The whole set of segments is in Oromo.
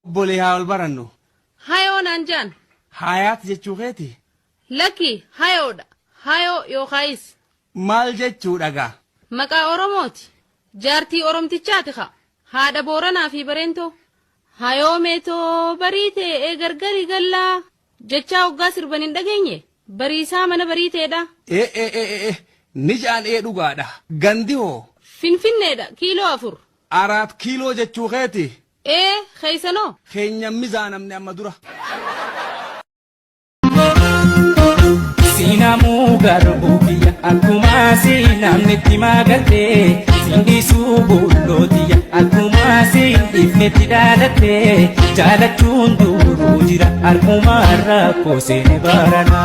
Bole haa ol barannu. Hayoo naan jaan. Hayaat jechuu keeti. Lakki hayoodha. Hayoo yookaayis. Maal jechuudha gaa? Maqaa Oromooti. Jaartii Oromtichaati ka. Haadha Booranaa fi Bareentoo. Hayoo meetoo bariitee gargari gallaa. Jechaa hoggaa sirban hin dhageenye. Bariisaa mana bariiteedha. Ni jaan dhugaadha. Gandi hoo? Finfinneedha kiiloo 4. 4 kiiloo jechuu keeti. Keeysanoo. Keenyan mizaanamne amma dura. Sinamu garbubiya akkuma sinamnetti magarte sindisu bullotiya akkuma sindifnetti dhaalatte jaalachuun duruu jira akkuma rakkoo seene barana.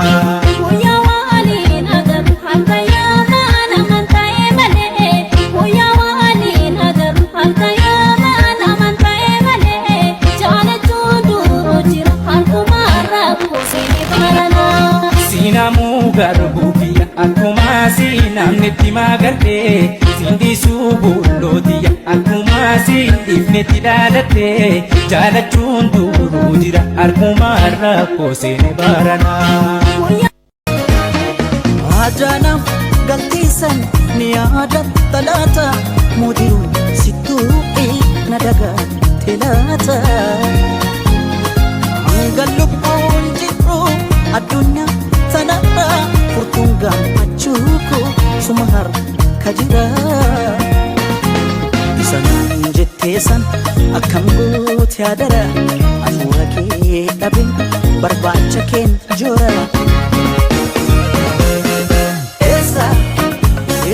Sinamu garbubiya akkuma sinamnetti magarte sindisu bullotiya akkuma sindifnetti dhaalatte jaalachuun duruu jira akkuma rakkoo seene barana. Aadaanaaf galtiisan ni yaada talaata mudiru sittuu na dagaate laata. Hanga lubbuun jiru addunyaa tanarra furtuun gammachuuko suma harka jira. Isanaan jetteessan akkam goote yaadara hafuura kee dhabe barbaacha keen joora.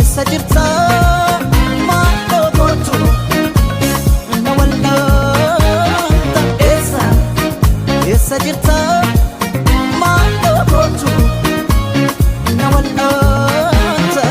Esa jirta maaloo gootu na wallaanta. Esa jirta maaloo gootu na wallaanta.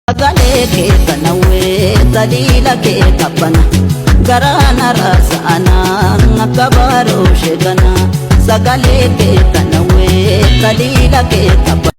Sagalee kee kanawwee taliila kee qabbana garaana raasa'ana akka baaroo sheekana. Sagalee kee kanawwee taliila kee qabbana.